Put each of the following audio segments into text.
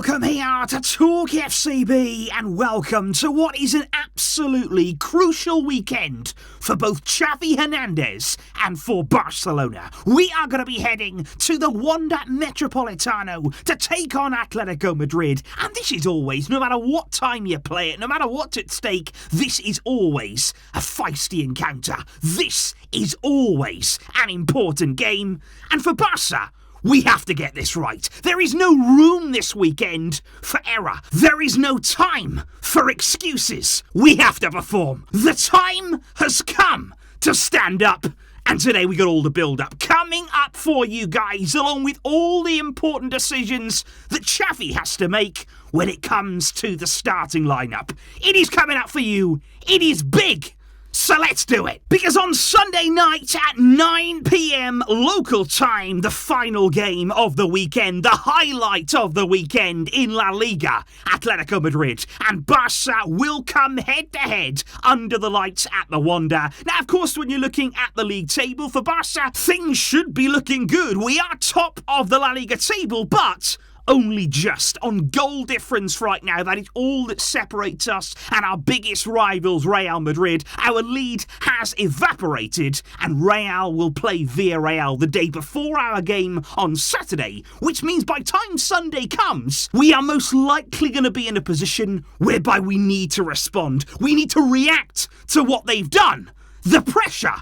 Welcome here to TalkFCB and welcome to what is an absolutely crucial weekend for both Xavi Hernandez and for Barcelona. We are going to be heading to the Wanda Metropolitano to take on Atletico Madrid, and this is always, no matter what time you play it, no matter what's at stake, this is always a feisty encounter. This is always an important game, and for Barça, we have to get this right. There is no room this weekend for error. There is no time for excuses. We have to perform. The time has come to stand up. And today we got all the build-up coming up for you guys, along with all the important decisions that Xavi has to make when it comes to the starting lineup. It is coming up for you. It is big. So let's do it. Because on Sunday night at 9 p.m. local time, the final game of the weekend, the highlight of the weekend in La Liga, Atletico Madrid and Barça will come head-to-head under the lights at the Wanda. Now, of course, when you're looking at the league table for Barça, things should be looking good. We are top of the La Liga table, but only just on goal difference right now. That is all that separates us and our biggest rivals, Real Madrid. Our lead has evaporated, and Real will play Villarreal the day before our game on Saturday, which means by time Sunday comes, we are most likely going to be in a position whereby we need to respond. We need to react to what they've done. The pressure,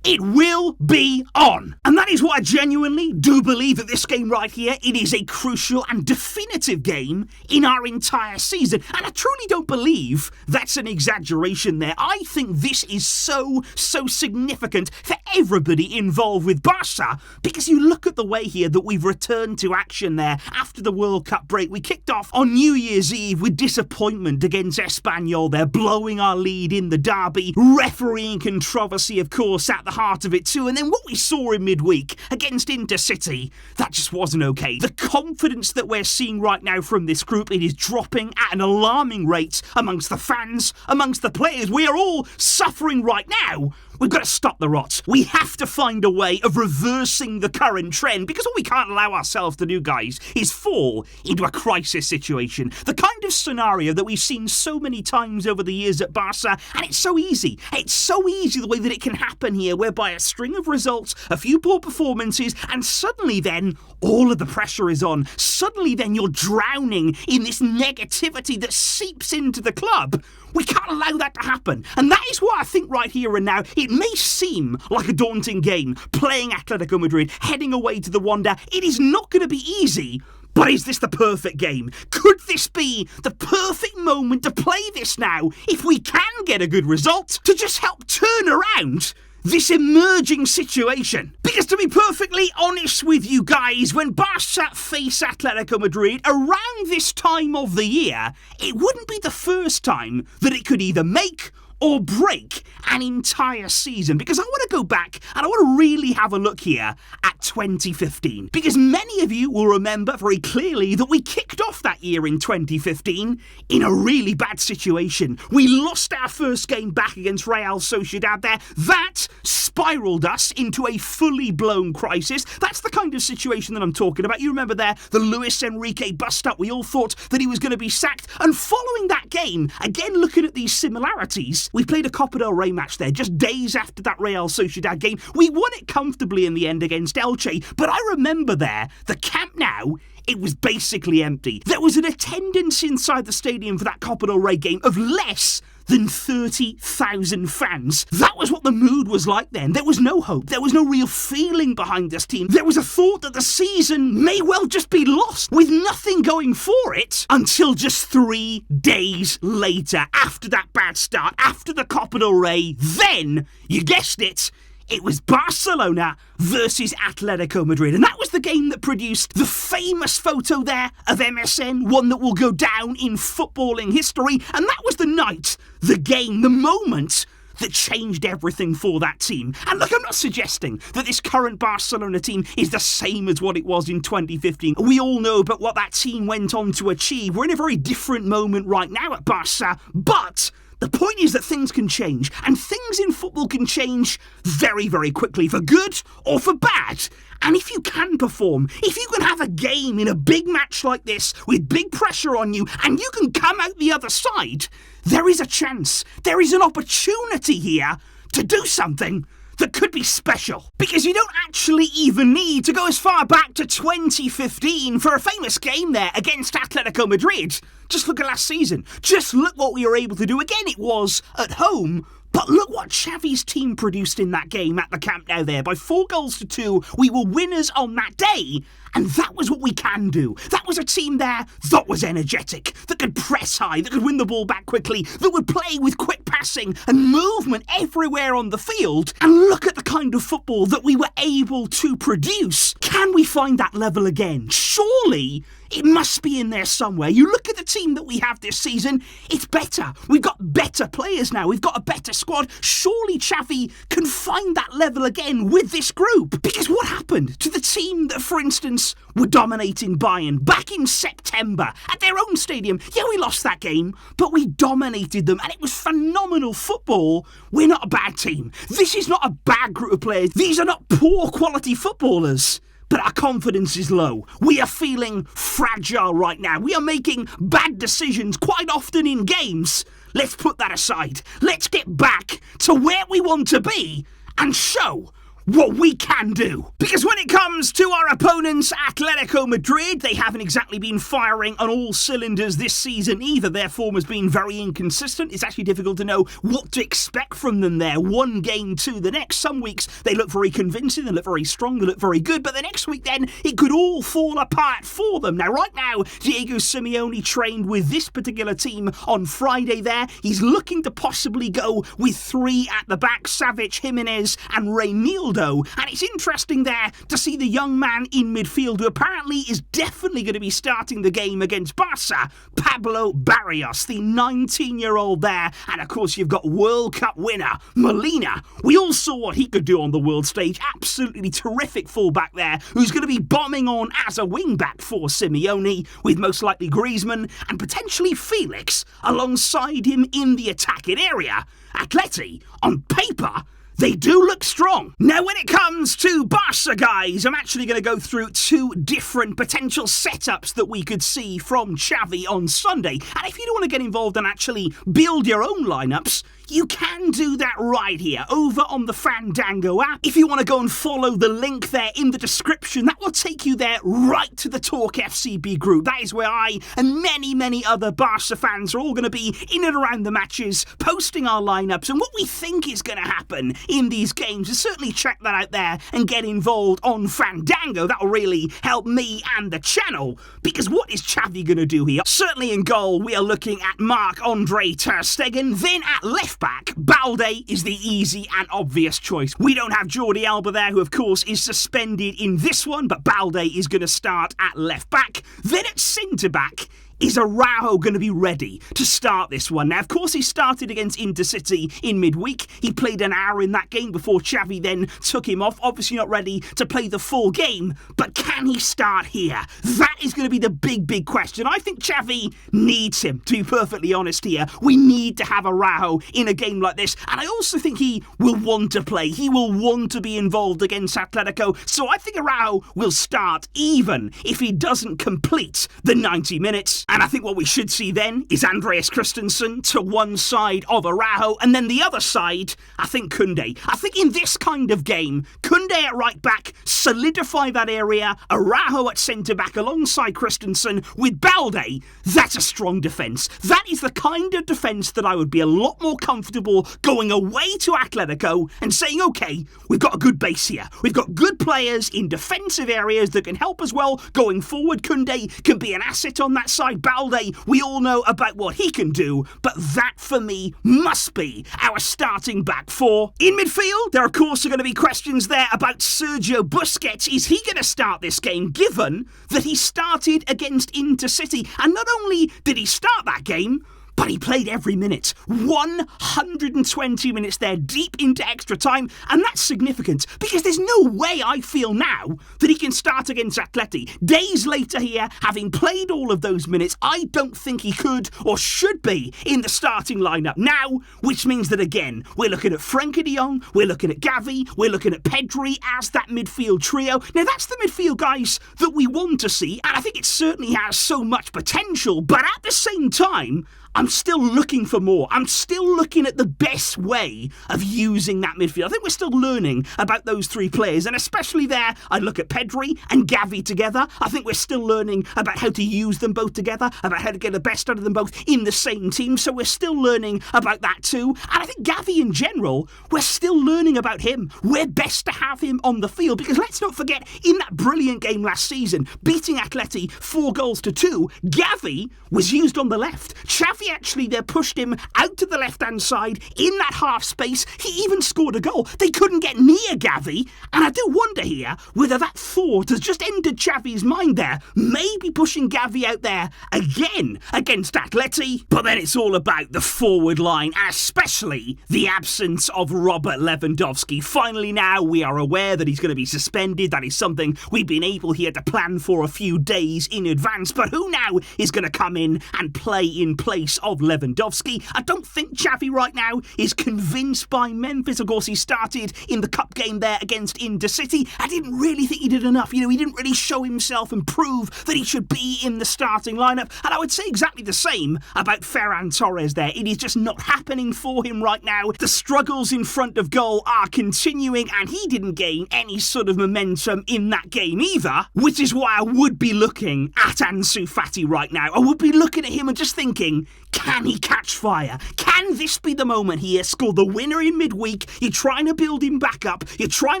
it will be on. And that is what I genuinely do believe that this game right here, it is a crucial and definitive game in our entire season. And I truly don't believe that's an exaggeration there. I think this is so significant for everybody involved with Barça, because you look at the way here that we've returned to action there after the World Cup break. We kicked off on New Year's Eve with disappointment against Espanyol. They're blowing our lead in the derby. Refereeing controversy, of course, at the heart of it too, and then what we saw in midweek against Intercity, that just wasn't okay. The confidence that we're seeing right now from this group, it is dropping at an alarming rate amongst the fans, amongst the players. We are all suffering right now. We've got to stop the rot. We have to find a way of reversing the current trend, because what we can't allow ourselves to do, guys, is fall into a crisis situation. The kind of scenario that we've seen so many times over the years at Barça, and it's so easy. It's so easy the way that it can happen here, whereby a string of results, a few poor performances, and suddenly then all of the pressure is on. Suddenly then you're drowning in this negativity that seeps into the club. We can't allow that to happen. And that is what I think right here and now. It may seem like a daunting game, playing Atletico Madrid, heading away to the Wanda. It is not going to be easy. But is this the perfect game? Could this be the perfect moment to play this now, if we can get a good result, to just help turn around this emerging situation? Because to be perfectly honest with you guys, when Barça face Atletico Madrid around this time of the year, it wouldn't be the first time that it could either make or break an entire season. Because I want to go back and I want to really have a look here at 2015. Because many of you will remember very clearly that we kicked off that year in 2015 in a really bad situation. We lost our first game back against Real Sociedad there. That spiraled us into a fully blown crisis. That's the kind of situation that I'm talking about. You remember there, the Luis Enrique bust-up. We all thought that he was going to be sacked. And following that game, again looking at these similarities, we played a Copa del Rey match there just days after that Real Sociedad game. We won it comfortably in the end against Elche, but I remember there, the Camp Nou, it was basically empty. There was an attendance inside the stadium for that Copa del Rey game of less than 30,000 fans. That was what the mood was like then. There was no hope. There was no real feeling behind this team. There was a thought that the season may well just be lost, with nothing going for it, until just 3 days later, after that bad start, after the Copa del Rey. Then, you guessed it, it was Barcelona versus Atletico Madrid. And that was the game that produced the famous photo there of MSN, one that will go down in footballing history. And that was the night, the game, the moment that changed everything for that team. And look, I'm not suggesting that this current Barcelona team is the same as what it was in 2015. We all know about what that team went on to achieve. We're in a very different moment right now at Barça, but The point is that things can change, and things in football can change very, very quickly, for good or for bad. And if you can perform, if you can have a game in a big match like this with big pressure on you, and you can come out the other side, there is a chance, there is an opportunity here to do something that could be special. Because you don't actually even need to go as far back to 2015 for a famous game there against Atletico Madrid. Just look at last season. Just look what we were able to do. Again, it was at home, but look what Xavi's team produced in that game at the Camp Nou there. By 4-2, we were winners on that day. And that was what we can do. That was a team there that was energetic, that could press high, that could win the ball back quickly, that would play with quick passing and movement everywhere on the field. And look at the kind of football that we were able to produce. Can we find that level again? Surely it must be in there somewhere. You look at the team that we have this season, it's better. We've got better players now. We've got a better squad. Surely Xavi can find that level again with this group. Because what happened to the team that, for instance, were dominating Bayern back in September at their own stadium? Yeah, we lost that game, but we dominated them, and it was phenomenal football. We're not a bad team. This is not a bad group of players. These are not poor quality footballers. But our confidence is low. We are feeling fragile right now. We are making bad decisions quite often in games. Let's put that aside. Let's get back to where we want to be and show what we can do. Because when it comes to our opponents, Atletico Madrid, they haven't exactly been firing on all cylinders this season either. Their form has been very inconsistent. It's actually difficult to know what to expect from them there. One game to the next. Some weeks they look very convincing, they look very strong, they look very good, but the next week then it could all fall apart for them. Now right now, Diego Simeone trained with this particular team on Friday there. He's looking to possibly go with 3 at the back, Savic, Jimenez and Reynildo. And it's interesting there to see the young man in midfield who apparently is definitely going to be starting the game against Barça, Pablo Barrios, the 19-year-old there. And of course you've got World Cup winner Molina. We all saw what he could do on the world stage. Absolutely terrific fullback there, who's going to be bombing on as a wing-back for Simeone, with most likely Griezmann and potentially Felix alongside him in the attacking area. Atleti, on paper, they do look strong. Now, when it comes to Barca, guys, I'm actually going to go through 2 different potential setups that we could see from Xavi on Sunday. And if you don't want to get involved and actually build your own lineups, you can do that right here over on the Fandango app. If you want to go and follow the link there in the description, that will take you there right to the TalkFCB group. That is where I and many, many other Barca fans are all going to be in and around the matches, posting our lineups and what we think is going to happen in these games. So certainly check that out there and get involved on Fandango. That will really help me and the channel. Because what is Xavi going to do here? Certainly in goal, we are looking at Marc-Andre ter Stegen. Then at left back, Balde is the easy and obvious choice. We don't have Jordi Alba there, who of course is suspended in this one, but Balde is going to start at left back. Then at centre back, is Araujo going to be ready to start this one? Now, of course, he started against Intercity in midweek. He played an hour in that game before Xavi then took him off. Obviously not ready to play the full game, but can he start here? That is going to be the big, big question. I think Xavi needs him, to be perfectly honest here. We need to have Araujo in a game like this, and I also think he will want to play. He will want to be involved against Atletico, so I think Araujo will start even if he doesn't complete the 90 minutes. And I think what we should see then is Andreas Christensen to one side of Araujo, and then the other side, I think Koundé. I think in this kind of game, Koundé at right back, solidify that area, Araujo at centre back alongside Christensen with Balde. That's a strong defence. That is the kind of defence that I would be a lot more comfortable going away to Atletico and saying, okay, we've got a good base here. We've got good players in defensive areas that can help as well going forward. Koundé can be an asset on that side. Balde, we all know about what he can do, but that for me must be our starting back 4. In midfield, there of course are going to be questions there about Sergio Busquets. Is he going to start this game, given that he started against Intercity? And not only did he start that game, but he played every minute. 120 minutes there, deep into extra time, and that's significant because there's no way I feel now that he can start against Atleti. Days later here, having played all of those minutes, I don't think he could or should be in the starting lineup now, which means that again, we're looking at Frenkie de Jong, we're looking at Xavi, we're looking at Pedri as that midfield trio. Now that's the midfield, guys, that we want to see, and I think it certainly has so much potential, but at the same time, I'm still looking for more. I'm still looking at the best way of using that midfield. I think we're still learning about those three players, and especially there, I look at Pedri and Xavi together. I think we're still learning about how to use them both together, about how to get the best out of them both in the same team, so we're still learning about that too. And I think Xavi in general, we're still learning about him. We're best to have him on the field, because let's not forget, in that brilliant game last season, beating Atleti 4-2, Xavi was used on the left. Xavi actually there pushed him out to the left-hand side in that half space. He even scored a goal. They couldn't get near Xavi, and I do wonder here whether that thought has just entered Xavi's mind there, maybe pushing Xavi out there again against Atleti. But then it's all about the forward line, and especially the absence of Robert Lewandowski. Finally now we are aware that he's going to be suspended. That is something we've been able here to plan for a few days in advance, but who now is going to come in and play in place of Lewandowski? I don't think Xavi right now is convinced by Memphis. Of course, he started in the cup game there against Intercity. I didn't really think he did enough. He didn't really show himself and prove that he should be in the starting lineup. And I would say exactly the same about Ferran Torres there. It is just not happening for him right now. The struggles in front of goal are continuing, and he didn't gain any sort of momentum in that game either, which is why I would be looking at Ansu Fati right now. I would be looking at him and just thinking, can he catch fire? Can this be the moment here? Score the winner in midweek. You're trying to build him back up. You're trying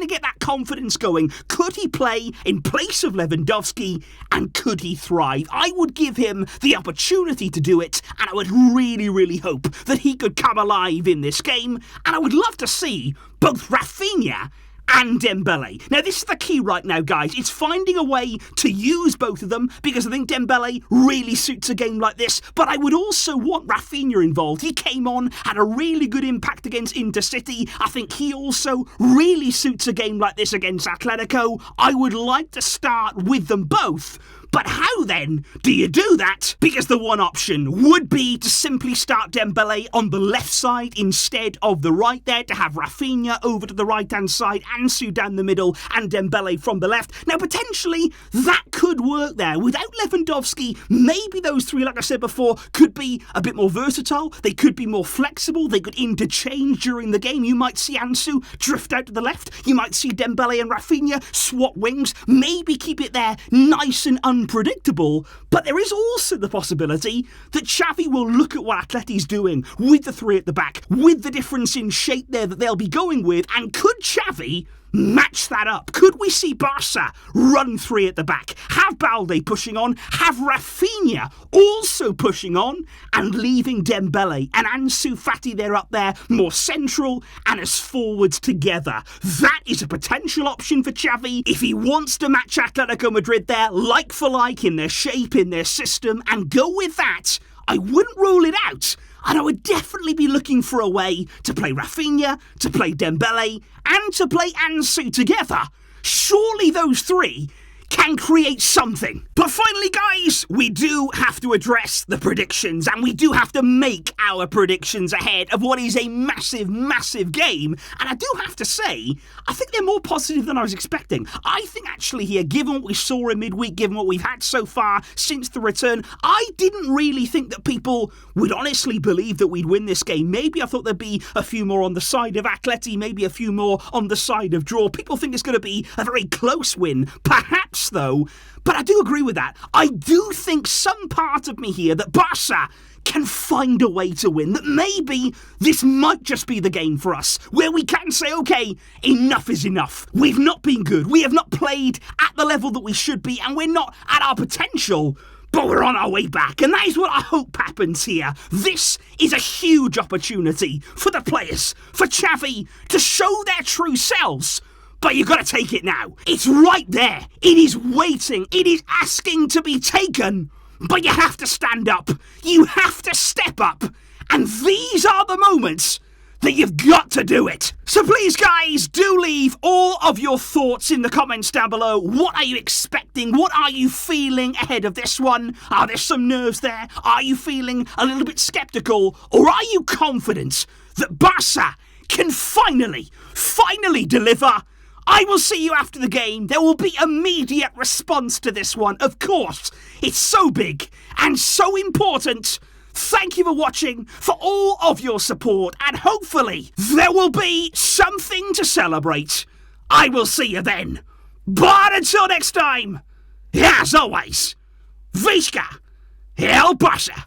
to get that confidence going. Could he play in place of Lewandowski, and could he thrive? I would give him the opportunity to do it, and I would really, really hope that he could come alive in this game, and I would love to see both Rafinha and Dembele. Now, this is the key right now, guys. It's finding a way to use both of them, because I think Dembele really suits a game like this, but I would also want Rafinha involved. He came on, had a really good impact against Intercity. I think he also really suits a game like this against Atletico. I would like to start with them both. But how then do you do that? Because the one option would be to simply start Dembele on the left side instead of the right there, to have Rafinha over to the right-hand side, Ansu down the middle, and Dembele from the left. Now, potentially, that could work there. Without Lewandowski, maybe those three, like I said before, could be a bit more versatile. They could be more flexible. They could interchange during the game. You might see Ansu drift out to the left. You might see Dembele and Rafinha swap wings. Maybe keep it there nice and unpredictable, but there is also the possibility that Xavi will look at what Atleti's doing with the three at the back, with the difference in shape there that they'll be going with, and could Xavi match that up? Could we see Barça run three at the back, have Balde pushing on, have Rafinha also pushing on, and leaving Dembele and Ansu Fati there up there more central and as forwards together? That is a potential option for Xavi if he wants to match Atletico Madrid there like for like in their shape, in their system, and go with that. I wouldn't rule it out. And I would definitely be looking for a way to play Rafinha, to play Dembele, and to play Ansu together. Surely those three can create something. But finally, guys, we do have to address the predictions, and we do have to make our predictions ahead of what is a massive, massive game. And I do have to say, I think they're more positive than I was expecting. I think actually here, given what we saw in midweek, given what we've had so far since the return, I didn't really think that people would honestly believe that we'd win this game. Maybe I thought there'd be a few more on the side of Atleti, maybe a few more on the side of draw. People think it's going to be a very close win, perhaps though, but I do agree with that. I do think some part of me here that Barça can find a way to win, that maybe this might just be the game for us, where we can say, okay, enough is enough. We've not been good. We have not played at the level that we should be, and we're not at our potential, but we're on our way back. And that is what I hope happens here. This is a huge opportunity for the players, for Xavi, to show their true selves. But you've got to take it now. It's right there. It is waiting. It is asking to be taken. but you have to stand up. You have to step up. And these are the moments that you've got to do it. So please, guys, do leave all of your thoughts in the comments down below. What are you expecting? What are you feeling ahead of this one? Are there some nerves there? Are you feeling a little bit sceptical? Or are you confident that Barça can finally deliver? I will see you after the game. There will be immediate response to this one. Of course, it's so big and so important. Thank you for watching, for all of your support, and hopefully there will be something to celebrate. I will see you then. But until next time, as always, Visca El Barça.